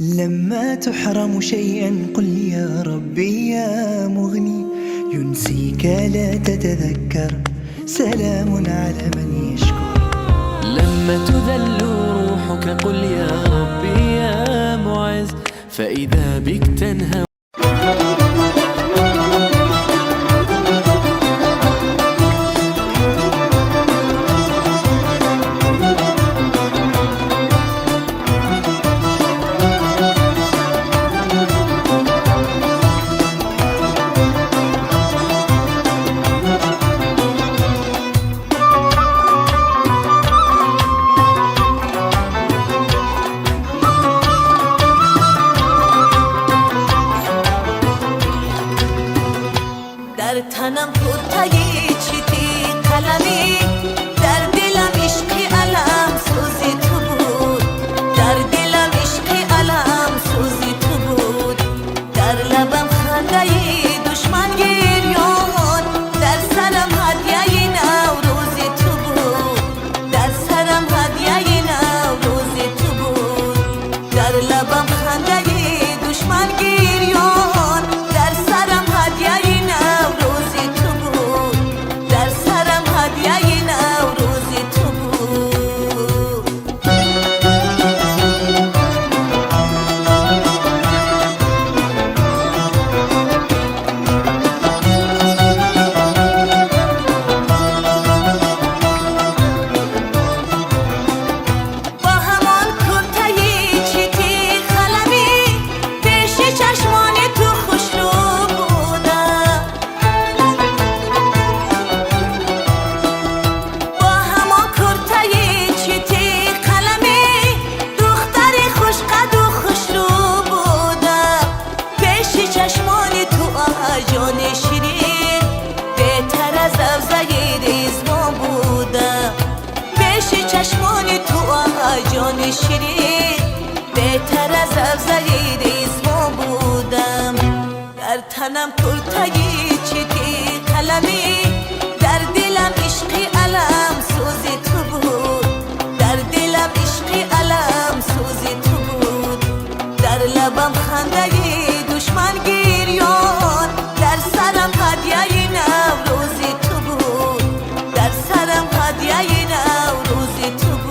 لما تحرم شيئا قل يا ربي يا مغني، ينسيك لا تتذكر، سلام على من يشكر. لما تذل روحك قل يا ربي يا معز، فإذا بك تنهى. در تنم پرتگی چیتی قلمی، در دلم عشقی علم سوزی تو بود، در دلم عشقی علم سوزی تو بود. در لبم خندهی دشمن گریان، در سرم هدیه نوروزی تو بود، در سرم هدیه نوروزی تو بود. در لبم خندهی دشمن گریان، در سرم هدیه جان شیرین بهتر از افزای ریزما بودم. در تنم پرتگی چیتی قلمی، در دلم عشقی علم سوزی تو بود، در دلم عشقی علم سوزی تو بود. در لبم خندهی دشمن گریان، در سرم هدیه نوروزی تو بود، در سرم هدیه نوروزی تو بود.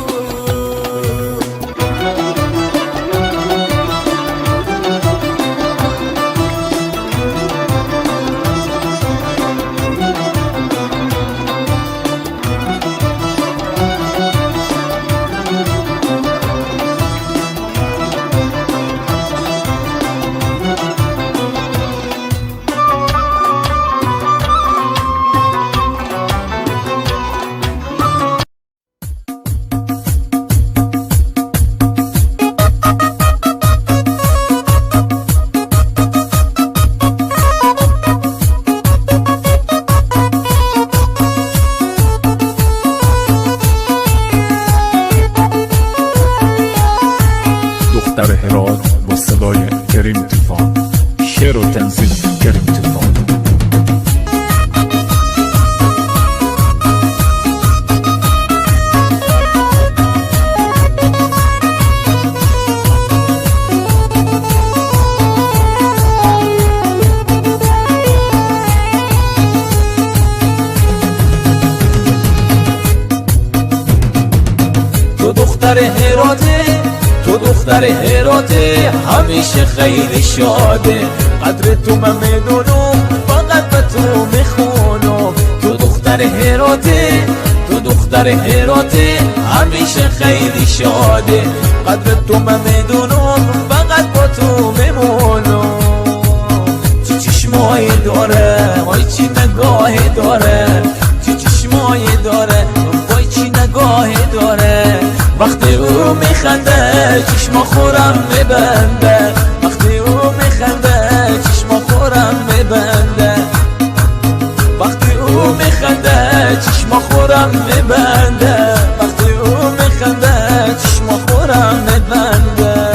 در هرات با صدای کریم طوفان، شعر و تنظیم کریم طوفان. تو دختر هراته، تو دختر هراته، همیشه خیلی شاده، قدر تو من میدونم، فقط به تو میخونم. تو دختر هراته، تو دختر هراته، همیشه خیلی شاده، قدر تو من میدونم، فقط با تو میمونم. چی چشمایی داره، وای چی نگاهی داره، چی چشمایی داره، وای چی نگاهی داره. وقتی او میخنده چشم خورم میبنده، وقتی او میخنده چشم خورم میبنده، وقتی او میخنده چشم خورم میبنده، وقتی او میخنده چشم خورم میبنده.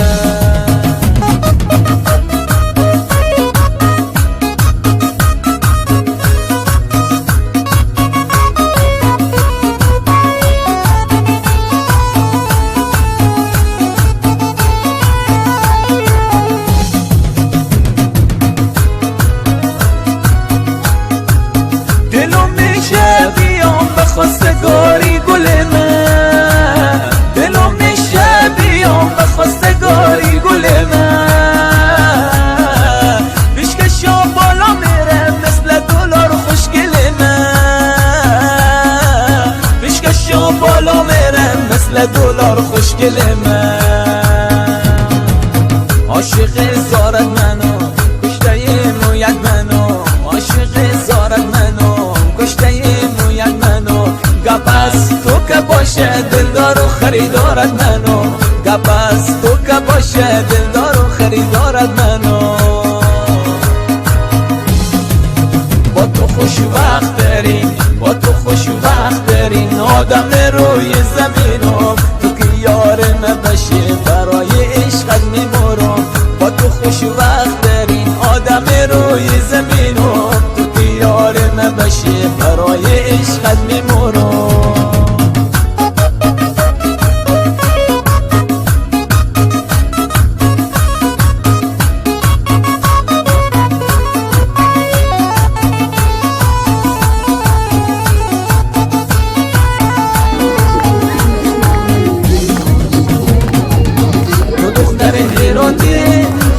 خواستگاری گل من، دلم میشه بیام به خواستگاری گل من، پیشکشا بالا میره مثل دلار خوشگل من، پیشکشا بالا میره مثل دلار خوشگل من. عاشق زارت منو کشته مویت منو، عاشق زارت منو کشته مویت منو، گپس تو که باشه دلدار و خریدارت منو، گپس تو که باشه دلدار و خریدارت منو. با تو خوشبخت ترین، با تو خوشبخت ترین آدم روی زمینم، تو که یار من بشی برای عشقت میمرم، با تو خوشبخت ترین آدم روی زمینم، تو که یار من بشی برای عشقت میمرم.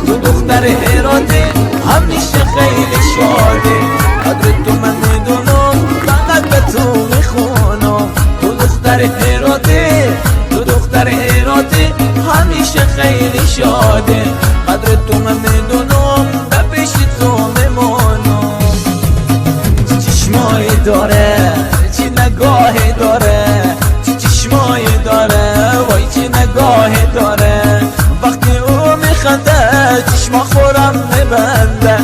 تو دختر هراته همیشه خیلی شاده، قدر تو من میدونم فقط به تو میخونم. تو دختر هراته، تو دختر هراته همیشه خیلی شاده، قدر تو من میدونم به پیش تو میمونم. چه چشمایی داره، چه نگاهی داره، چه چشمایی داره، وای چه نگاهی داره، وقتی او میخنده چشما خورم میبنده،